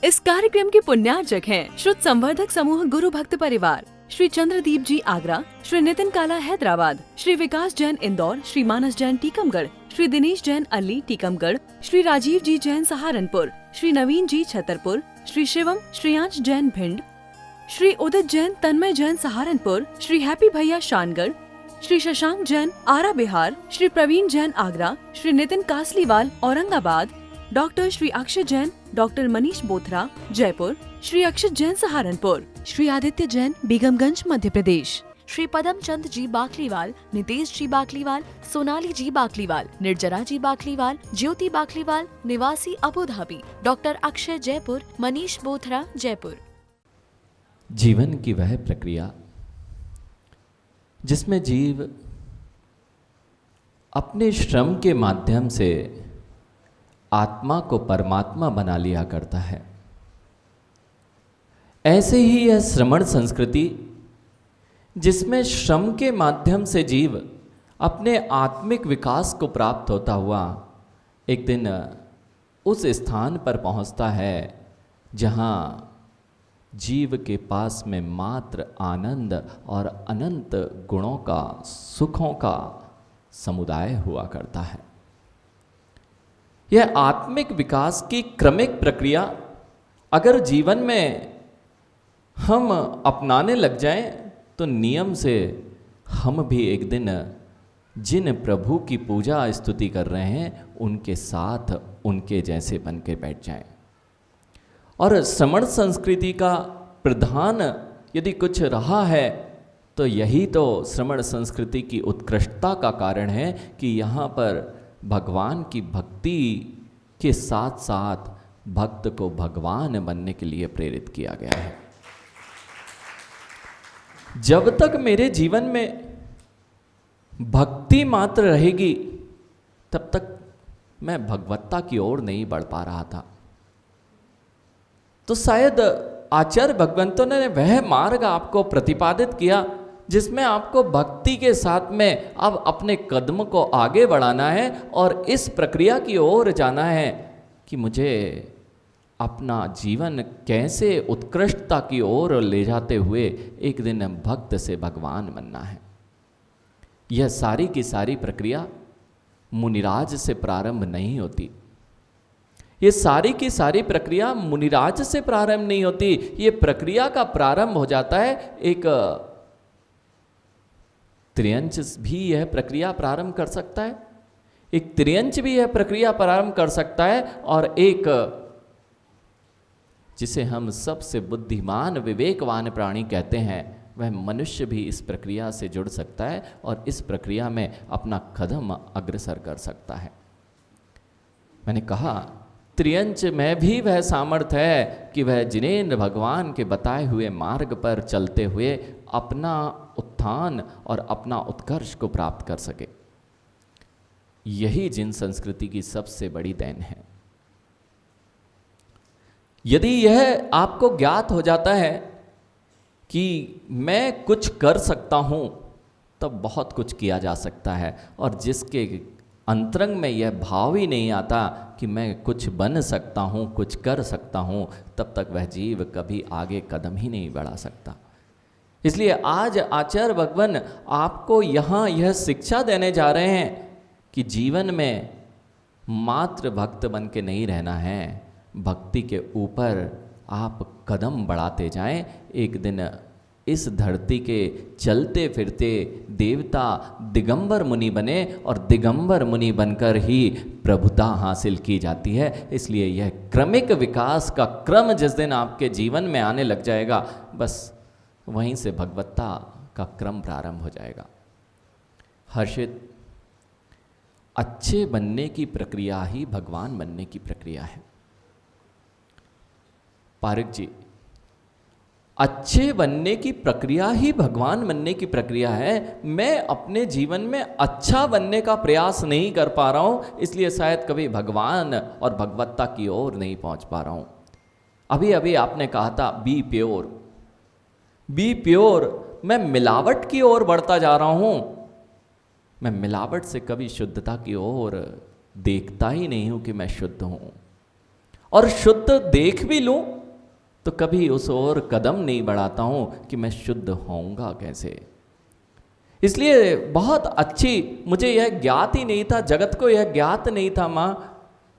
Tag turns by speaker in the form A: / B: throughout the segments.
A: इस कार्यक्रम के पुण्यार्चक हैं श्रुत संवर्धक समूह गुरु भक्त परिवार, श्री चंद्रदीप जी आगरा, श्री नितिन काला हैदराबाद, श्री विकास जैन इंदौर, श्री मानस जैन टीकमगढ़, श्री दिनेश जैन अली टीकमगढ़, श्री राजीव जी जैन सहारनपुर, श्री नवीन जी छतरपुर, श्री शिवम श्रेयांश जैन भिंड, श्री उदित जैन तन्मय जैन सहारनपुर, श्री हैप्पी भैया शानगढ़, श्री शशांक जैन आरा बिहार, श्री प्रवीण जैन आगरा, श्री नितिन कासलीवाल औरंगाबाद, डॉक्टर श्री अक्षय जैन, डॉक्टर मनीष बोथरा जयपुर, श्री अक्षत जैन सहारनपुर, श्री आदित्य जैन बेगमगंज मध्य प्रदेश, श्री पदम चंद जी बाकलीवाल, नितेश जी बाकलीवाल, सोनाली जी बाकलीवाल, निर्जरा जी बाकलीवाल, ज्योति बाकलीवाल निवासी Abu Dhabi, doctor Akshay Jaipur, Manish Bothra Jaipur.
B: जीवन की वह प्रक्रिया जिसमें जीव अपने श्रम के माध्यम से आत्मा को परमात्मा बना लिया करता है, ऐसे ही यह श्रमण संस्कृति जिसमें श्रम के माध्यम से जीव अपने आत्मिक विकास को प्राप्त होता हुआ एक दिन उस स्थान पर पहुंचता है जहां जीव के पास में मात्र आनंद और अनंत गुणों का, सुखों का समुदाय हुआ करता है। यह आत्मिक विकास की क्रमिक प्रक्रिया अगर जीवन में हम अपनाने लग जाएं तो नियम से हम भी एक दिन जिन प्रभु की पूजा स्तुति कर रहे हैं उनके साथ उनके जैसे बन के बैठ जाएं। और श्रमण संस्कृति का प्रधान यदि कुछ रहा है तो यही तो श्रमण संस्कृति की उत्कृष्टता का कारण है कि यहाँ पर भगवान की भक्ति के साथ साथ भक्त को भगवान बनने के लिए प्रेरित किया गया है। जब तक मेरे जीवन में भक्ति मात्र रहेगी तब तक मैं भगवत्ता की ओर नहीं बढ़ पा रहा था। तो शायद आचार्य भगवंतों ने वह मार्ग आपको प्रतिपादित किया जिसमें आपको भक्ति के साथ में अब अपने कदम को आगे बढ़ाना है और इस प्रक्रिया की ओर जाना है कि मुझे अपना जीवन कैसे उत्कृष्टता की ओर ले जाते हुए एक दिन भक्त से भगवान बनना है। यह सारी की सारी प्रक्रिया मुनिराज से प्रारंभ नहीं होती। ये सारी की सारी प्रक्रिया मुनिराज से प्रारंभ नहीं होती। ये प्रक्रिया का प्रारंभ हो जाता है एक त्रियंच भी यह प्रक्रिया प्रारंभ कर सकता है, एक त्रियंच भी यह प्रक्रिया प्रारंभ कर सकता है और एक जिसे हम सबसे बुद्धिमान विवेकवान प्राणी कहते हैं वह मनुष्य भी इस प्रक्रिया से जुड़ सकता है और इस प्रक्रिया में अपना कदम अग्रसर कर सकता है। मैंने कहा त्रियंच में भी वह सामर्थ्य है कि वह जिनेंद्र भगवान के बताए हुए मार्ग पर चलते हुए अपना उत्थान और अपना उत्कर्ष को प्राप्त कर सके। यही जिन संस्कृति की सबसे बड़ी देन है। यदि यह आपको ज्ञात हो जाता है कि मैं कुछ कर सकता हूं तब बहुत कुछ किया जा सकता है, और जिसके अंतरंग में यह भाव ही नहीं आता कि मैं कुछ बन सकता हूँ, कुछ कर सकता हूँ, तब तक वह जीव कभी आगे कदम ही नहीं बढ़ा सकता। इसलिए आज आचार्य भगवान आपको यहाँ यह शिक्षा देने जा रहे हैं कि जीवन में मात्र भक्त बन के नहीं रहना है, भक्ति के ऊपर आप कदम बढ़ाते जाएं। एक दिन इस धरती के चलते फिरते देवता दिगंबर मुनि बने और दिगंबर मुनि बनकर ही प्रभुता हासिल की जाती है। इसलिए यह क्रमिक विकास का क्रम जिस दिन आपके जीवन में आने लग जाएगा, बस वहीं से भगवत्ता का क्रम प्रारंभ हो जाएगा। हर्षित, अच्छे बनने की प्रक्रिया ही भगवान बनने की प्रक्रिया है। पारिक जी, अच्छे बनने की प्रक्रिया ही भगवान बनने की प्रक्रिया है। मैं अपने जीवन में अच्छा बनने का प्रयास नहीं कर पा रहा हूं, इसलिए शायद कभी भगवान और भगवत्ता की ओर नहीं पहुंच पा रहा हूं। अभी अभी आपने कहा था बी प्योर, बी प्योर। मैं मिलावट की ओर बढ़ता जा रहा हूं। मैं मिलावट से कभी शुद्धता की ओर देखता ही नहीं हूं कि मैं शुद्ध हूं। और शुद्ध देख भी लूं तो कभी उस ओर कदम नहीं बढ़ाता हूं कि मैं शुद्ध होऊंगा कैसे। इसलिए बहुत अच्छी, मुझे यह ज्ञात ही नहीं था, जगत को यह ज्ञात नहीं था माँ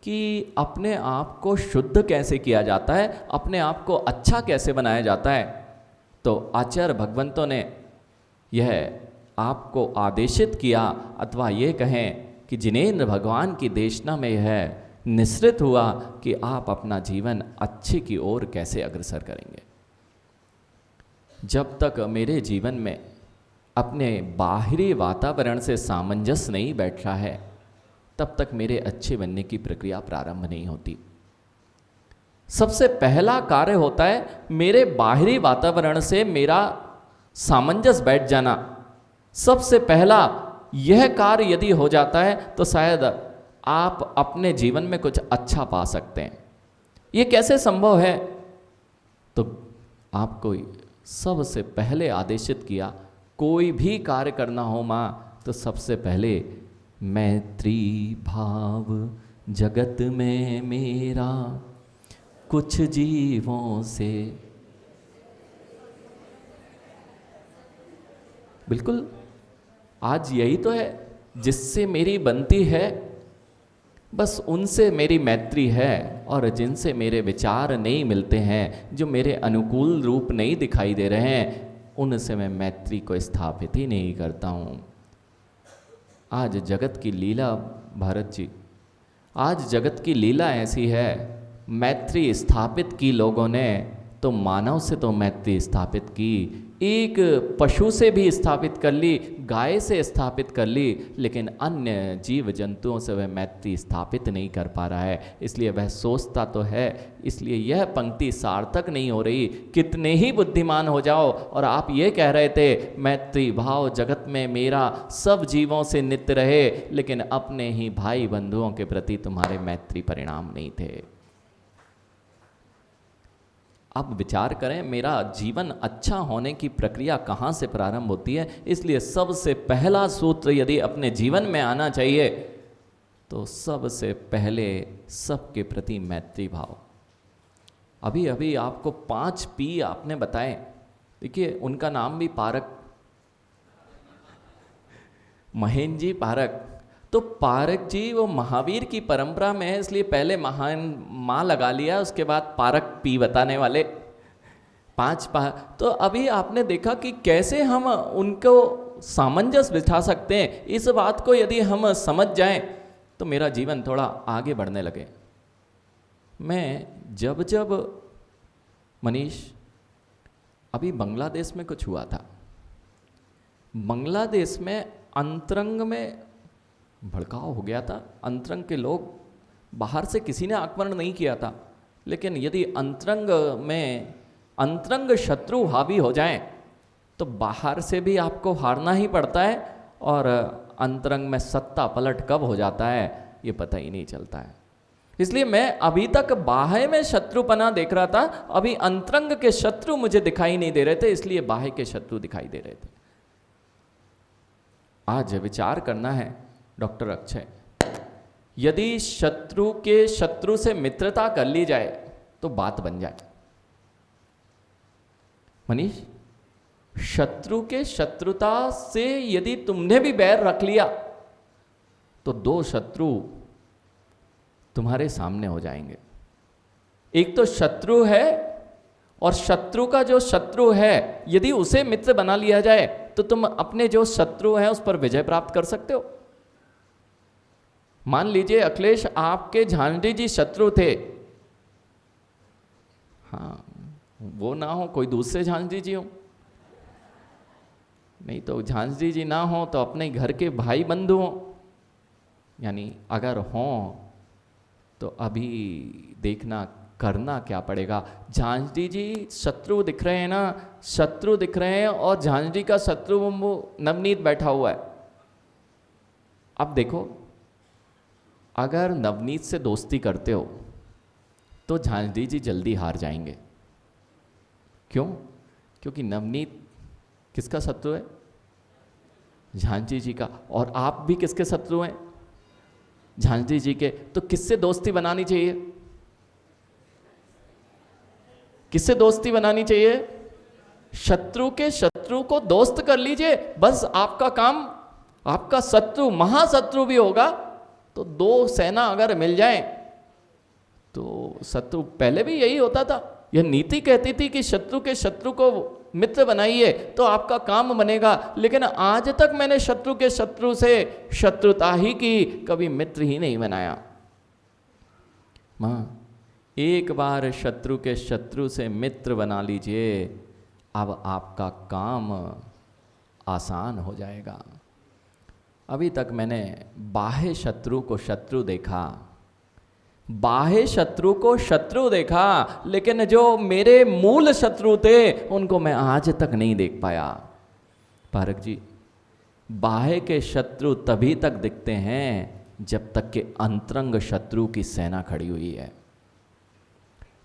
B: कि अपने आप को शुद्ध कैसे किया जाता है, अपने आप को अच्छा कैसे बनाया जाता है। तो आचार्य भगवंतों ने यह आपको आदेशित किया, अथवा ये कहें कि जिनेंद्र भगवान की देशना में यह निश्चित हुआ कि आप अपना जीवन अच्छे की ओर कैसे अग्रसर करेंगे। जब तक मेरे जीवन में अपने बाहरी वातावरण से सामंजस्य नहीं बैठ रहा है, तब तक मेरे अच्छे बनने की प्रक्रिया प्रारंभ नहीं होती। सबसे पहला कार्य होता है मेरे बाहरी वातावरण से मेरा सामंजस्य बैठ जाना। सबसे पहला यह कार्य यदि हो जाता है तो शायद आप अपने जीवन में कुछ अच्छा पा सकते हैं। ये कैसे संभव है? तो आपको सबसे पहले आदेशित किया, कोई भी कार्य करना हो माँ तो सबसे पहले मैत्री भाव जगत में मेरा कुछ जीवों से। बिल्कुल, आज यही तो है जिससे मेरी बनती है, बस उनसे मेरी मैत्री है। और जिनसे मेरे विचार नहीं मिलते हैं, जो मेरे अनुकूल रूप नहीं दिखाई दे रहे हैं, उनसे मैं मैत्री को स्थापित ही नहीं करता हूँ। आज जगत की लीला, भारत जी, आज जगत की लीला ऐसी है, मैत्री स्थापित की लोगों ने तो मानव से तो मैत्री स्थापित की, एक पशु से भी स्थापित कर ली, गाय से स्थापित कर ली, लेकिन अन्य जीव जंतुओं से वह मैत्री स्थापित नहीं कर पा रहा है। इसलिए वह सोचता तो है, इसलिए यह पंक्ति सार्थक नहीं हो रही। कितने ही बुद्धिमान हो जाओ और आप ये कह रहे थे मैत्री भाव जगत में मेरा सब जीवों से नित्य रहे, लेकिन अपने ही भाई बंधुओं के प्रति तुम्हारे मैत्री परिणाम नहीं थे। अब विचार करें मेरा जीवन अच्छा होने की प्रक्रिया कहाँ से प्रारंभ होती है। इसलिए सबसे पहला सूत्र यदि अपने जीवन में आना चाहिए तो सबसे पहले सबके प्रति मैत्री भाव। अभी अभी आपको 5 P आपने बताए, देखिए उनका नाम भी पारक, महेंद्र जी पारक। तो पारक जी वो महावीर की परंपरा में है, इसलिए पहले महान माँ लगा लिया, उसके बाद पारक पी बताने वाले 5 तो अभी आपने देखा कि कैसे हम उनको सामंजस्य बिठा सकते हैं। इस बात को यदि हम समझ जाएं तो मेरा जीवन थोड़ा आगे बढ़ने लगे। मैं जब जब मनीष, अभी बांग्लादेश में कुछ हुआ था, बांग्लादेश में अंतरंग में भड़काव हो गया था। अंतरंग के लोग, बाहर से किसी ने आक्रमण नहीं किया था, लेकिन यदि अंतरंग में अंतरंग शत्रु हावी हो जाएं तो बाहर से भी आपको हारना ही पड़ता है, और अंतरंग में सत्ता पलट कब हो जाता है ये पता ही नहीं चलता है। इसलिए मैं अभी तक बाह्य में शत्रुपना देख रहा था, अभी अंतरंग के शत्रु मुझे दिखाई नहीं दे रहे थे, इसलिए बाह्य के शत्रु दिखाई दे रहे थे। आज विचार करना है डॉक्टर अक्षय, यदि शत्रु के शत्रु से मित्रता कर ली जाए तो बात बन जाए। मनीष, शत्रु के शत्रुता से यदि तुमने भी बैर रख लिया तो 2 शत्रु तुम्हारे सामने हो जाएंगे। एक तो शत्रु है, और शत्रु का जो शत्रु है यदि उसे मित्र बना लिया जाए तो तुम अपने जो शत्रु हैं उस पर विजय प्राप्त कर सकते हो। मान लीजिए अखिलेश आपके झांझरी जी शत्रु थे, हाँ वो ना हो, कोई दूसरे झांझरी जी हो, नहीं तो झांझरी जी ना हो तो अपने घर के भाई बंधु हो, यानी अगर हो तो अभी देखना करना क्या पड़ेगा। झांझरी जी शत्रु दिख रहे हैं ना, शत्रु दिख रहे हैं, और झांझरी का शत्रु वो नवनीत बैठा हुआ है। अब देखो, अगर नवनीत से दोस्ती करते हो तो झांझरी जी जल्दी हार जाएंगे। क्यों? क्योंकि नवनीत किसका शत्रु है? झांझरी जी का। और आप भी किसके शत्रु हैं? झांझरी जी के। तो किससे दोस्ती बनानी चाहिए? किससे दोस्ती बनानी चाहिए? शत्रु के शत्रु को दोस्त कर लीजिए, बस आपका काम। आपका शत्रु महाशत्रु भी होगा तो दो सेना अगर मिल जाए तो शत्रु, पहले भी यही होता था। यह नीति कहती थी कि शत्रु के शत्रु को मित्र बनाइए तो आपका काम बनेगा, लेकिन आज तक मैंने शत्रु के शत्रु से शत्रुता ही की, कभी मित्र ही नहीं बनाया। मां, एक बार शत्रु के शत्रु से मित्र बना लीजिए, अब आपका काम आसान हो जाएगा। अभी तक मैंने बाह्य शत्रु को शत्रु देखा, बाह्य शत्रु को शत्रु देखा, लेकिन जो मेरे मूल शत्रु थे उनको मैं आज तक नहीं देख पाया। पारक जी, बाह्य के शत्रु तभी तक दिखते हैं जब तक कि अंतरंग शत्रु की सेना खड़ी हुई है।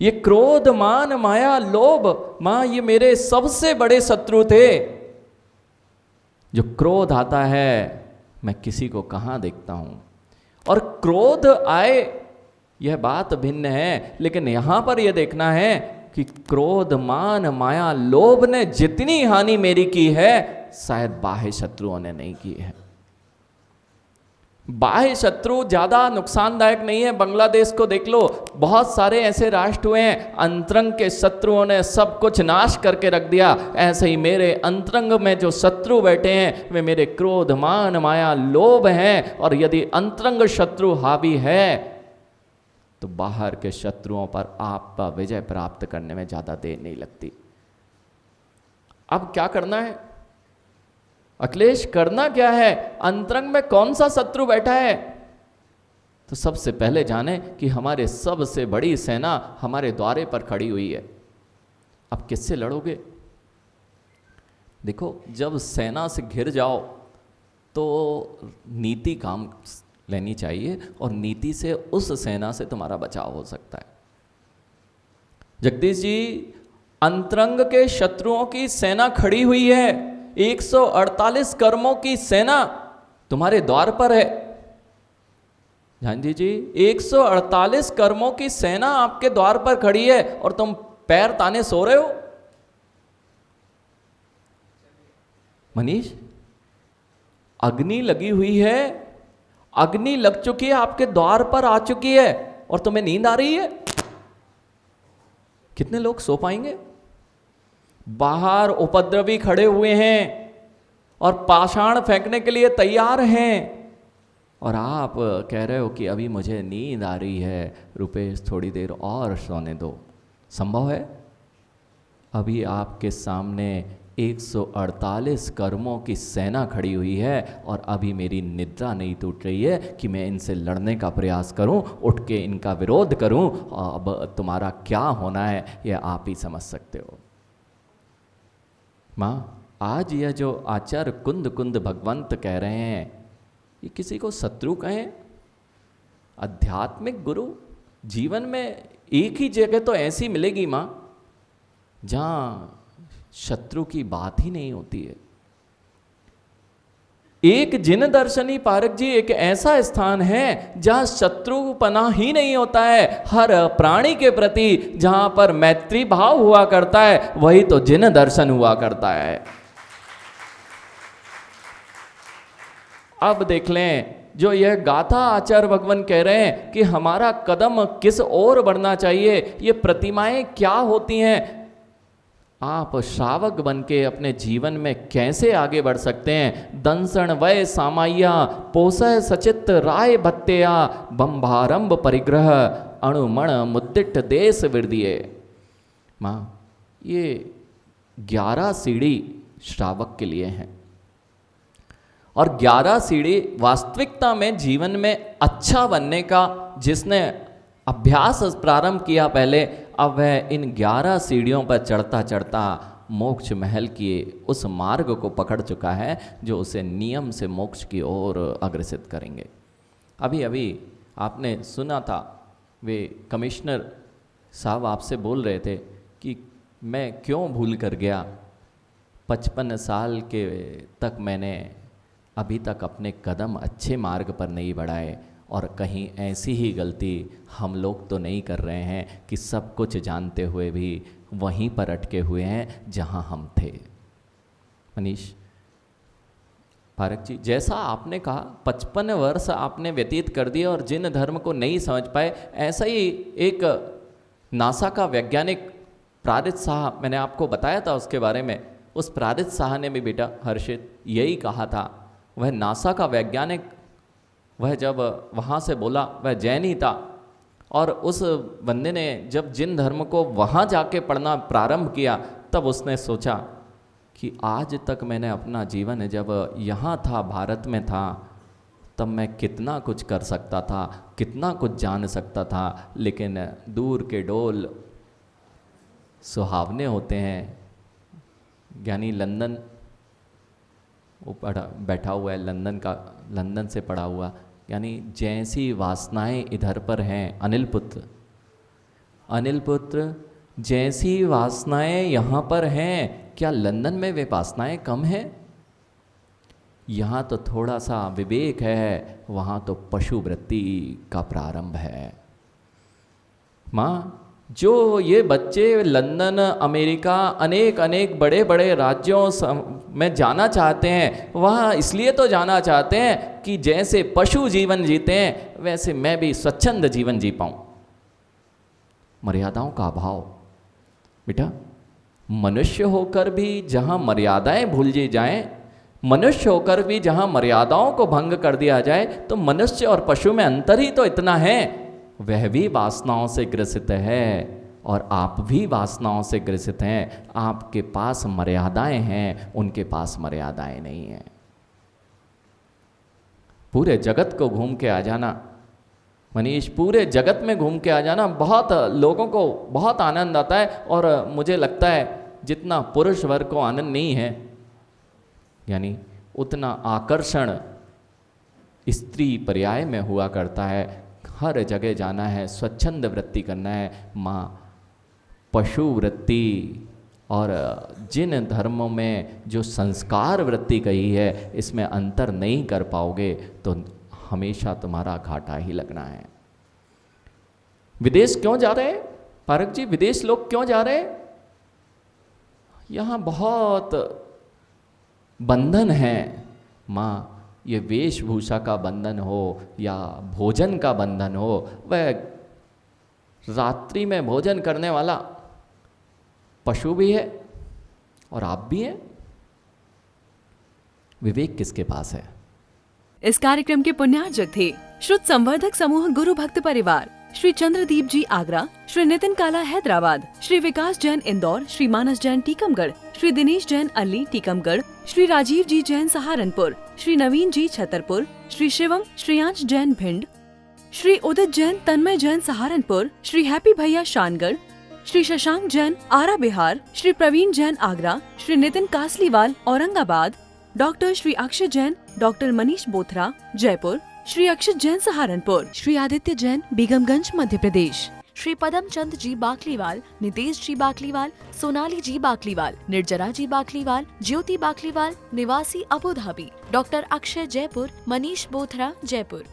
B: ये क्रोध, मान, माया, लोभ, मां, ये मेरे सबसे बड़े शत्रु थे। जो क्रोध आता है मैं किसी को कहाँ देखता हूँ, और क्रोध आए यह बात भिन्न है, लेकिन यहाँ पर यह देखना है कि क्रोध, मान, माया, लोभ ने जितनी हानि मेरी की है शायद बाह्य शत्रुओं ने नहीं की है। बाह्य शत्रु ज्यादा नुकसानदायक नहीं है। बांग्लादेश को देख लो, बहुत सारे ऐसे राष्ट्र हुए हैं अंतरंग के शत्रुओं ने सब कुछ नाश करके रख दिया। ऐसे ही मेरे अंतरंग में जो शत्रु बैठे हैं वे मेरे क्रोध, मान, माया, लोभ हैं, और यदि अंतरंग शत्रु हावी है तो बाहर के शत्रुओं पर आपका विजय प्राप्त करने में ज्यादा देर नहीं लगती। अब क्या करना है अखिलेश, करना क्या है? अंतरंग में कौन सा शत्रु बैठा है? तो सबसे पहले जाने कि हमारे सबसे बड़ी सेना हमारे द्वारे पर खड़ी हुई है। अब किससे लड़ोगे? देखो, जब सेना से घिर जाओ तो नीति काम लेनी चाहिए, और नीति से उस सेना से तुम्हारा बचाव हो सकता है। जगदीश जी, अंतरंग के शत्रुओं की सेना खड़ी हुई है, 148 कर्मों की सेना तुम्हारे द्वार पर है। गांधी जी, 148 कर्मों की सेना आपके द्वार पर खड़ी है और तुम पैर ताने सो रहे हो। मनीष, अग्नि लगी हुई है, अग्नि लग चुकी है, आपके द्वार पर आ चुकी है, और तुम्हें नींद आ रही है। कितने लोग सो पाएंगे? बाहर उपद्रवी खड़े हुए हैं और पाषाण फेंकने के लिए तैयार हैं, और आप कह रहे हो कि अभी मुझे नींद आ रही है, रुपेश थोड़ी देर और सोने दो। संभव है? अभी आपके सामने 148 कर्मों की सेना खड़ी हुई है, और अभी मेरी निद्रा नहीं टूट रही है कि मैं इनसे लड़ने का प्रयास करूं, उठ के इनका विरोध करूं। अब तुम्हारा क्या होना है यह आप ही समझ सकते हो। माँ, आज यह जो आचार्य कुंद कुंद भगवंत कह रहे हैं, ये किसी को शत्रु कहें? आध्यात्मिक गुरु जीवन में एक ही जगह तो ऐसी मिलेगी माँ जहाँ शत्रु की बात ही नहीं होती है। एक जिन दर्शनी पारक जी एक ऐसा स्थान है जहां शत्रुपना ही नहीं होता है। हर प्राणी के प्रति जहां पर मैत्री भाव हुआ करता है, वही तो जिन दर्शन हुआ करता है। अब देख लें, जो यह गाथा आचार्य भगवान कह रहे हैं कि हमारा कदम किस ओर बढ़ना चाहिए, ये प्रतिमाएं क्या होती हैं, आप श्रावक बन के अपने जीवन में कैसे आगे बढ़ सकते हैं। दंसण वय सामाया पोसह सचित राय भत्तेया बंभारंभ परिग्रह अणुमण मुद्दिट देश वृद्धिये। माँ, ये 11 सीढ़ी श्रावक के लिए हैं, और 11 सीढ़ी वास्तविकता में जीवन में अच्छा बनने का जिसने अभ्यास प्रारंभ किया पहले, अब वह इन 11 सीढ़ियों पर चढ़ता चढ़ता मोक्ष महल की उस मार्ग को पकड़ चुका है जो उसे नियम से मोक्ष की ओर अग्रसित करेंगे। अभी अभी आपने सुना था, वे कमिश्नर साहब आपसे बोल रहे थे कि मैं क्यों भूल कर गया, 55 साल के तक मैंने अभी तक अपने कदम अच्छे मार्ग पर नहीं बढ़ाए, और कहीं ऐसी ही गलती हम लोग तो नहीं कर रहे हैं कि सब कुछ जानते हुए भी वहीं पर अटके हुए हैं जहां हम थे। मनीष पारक जी, जैसा आपने कहा 55 वर्ष आपने व्यतीत कर दिए और जिन धर्म को नहीं समझ पाए, ऐसा ही एक नासा का वैज्ञानिक प्रादित शाह, मैंने आपको बताया था उसके बारे में, उस प्रादित शाह ने भी बेटा हर्षित यही कहा था। वह नासा का वैज्ञानिक, वह जब वहाँ से बोला, वह जैन ही था, और उस बंदे ने जब जिन धर्म को वहाँ जाके पढ़ना प्रारंभ किया, तब उसने सोचा कि आज तक मैंने अपना जीवन जब यहाँ था, भारत में था, तब मैं कितना कुछ कर सकता था, कितना कुछ जान सकता था, लेकिन दूर के डोल सुहावने होते हैं। यानी लंदन, वो बैठा हुआ है लंदन से पढ़ा हुआ, यानी जैसी वासनाएं इधर पर हैं अनिल पुत्र जैसी वासनाएं यहाँ पर हैं, क्या लंदन में वे वासनाएं कम हैं? यहाँ तो थोड़ा सा विवेक है, वहाँ तो पशु वृत्ति का प्रारंभ है। माँ, जो ये बच्चे लंदन, अमेरिका, अनेक बड़े बड़े राज्यों में जाना चाहते हैं, वहाँ इसलिए तो जाना चाहते हैं कि जैसे पशु जीवन जीते हैं वैसे मैं भी स्वच्छंद जीवन जी पाऊँ। मर्यादाओं का अभाव। बेटा, मनुष्य होकर भी जहाँ मर्यादाएं भूल दी जाएं, मनुष्य होकर भी जहाँ मर्यादाओं को भंग कर दिया जाए, तो मनुष्य और पशु में अंतर ही तो इतना है। वह भी वासनाओं से ग्रसित है और आप भी वासनाओं से ग्रसित हैं। आपके पास मर्यादाएं हैं, उनके पास मर्यादाएं नहीं हैं। पूरे जगत को घूम के आ जाना मनीष, पूरे जगत में घूम के आ जाना, बहुत लोगों को बहुत आनंद आता है। और मुझे लगता है जितना पुरुष वर्ग को आनंद नहीं है, यानी उतना आकर्षण स्त्री पर्याय में हुआ करता है। हर जगह जाना है, स्वच्छंद वृत्ति करना है। माँ, पशु वृत्ति और जिन धर्मों में जो संस्कार वृत्ति कही है, इसमें अंतर नहीं कर पाओगे तो हमेशा तुम्हारा घाटा ही लगना है। विदेश क्यों जा रहे हैं पारक जी? विदेश लोग क्यों जा रहे हैं? यहाँ बहुत बंधन है माँ, ये वेशभूषा का बंधन हो या भोजन का बंधन हो। वह रात्रि में भोजन करने वाला पशु भी है और आप भी हैं। विवेक किसके पास है?
A: इस कार्यक्रम के पुण्यार्जक थे शुद्ध संवर्धक समूह गुरु भक्त परिवार, श्री चंद्रदीप जी आगरा, श्री नितिन काला हैदराबाद, श्री विकास जैन इंदौर, श्री मानस जैन टीकमगढ़, श्री दिनेश जैन अल्ली टीकमगढ़, श्री राजीव जी जैन सहारनपुर, श्री नवीन जी छतरपुर, श्री शिवम श्रेयांश जैन भिंड, श्री उदित जैन तन्मय जैन सहारनपुर, श्री हैप्पी भैया शानगढ़, श्री शशांक जैन आरा बिहार, श्री प्रवीण जैन आगरा, श्री नितिन कासलीवाल औरंगाबाद, डॉक्टर श्री अक्षय जैन, डॉक्टर मनीष बोथरा जयपुर, श्री अक्षित जैन सहारनपुर, श्री आदित्य जैन बेगमगंज मध्य प्रदेश,
C: श्री पदम चंद जी बाकलीवाल, नितेश जी बाकलीवाल, सोनाली जी बाकलीवाल, निर्जरा जी बाकलीवाल, ज्योति बाकलीवाल निवासी Abu Dhabi, doctor Akshay Jaipur, Manish Bothra Jaipur.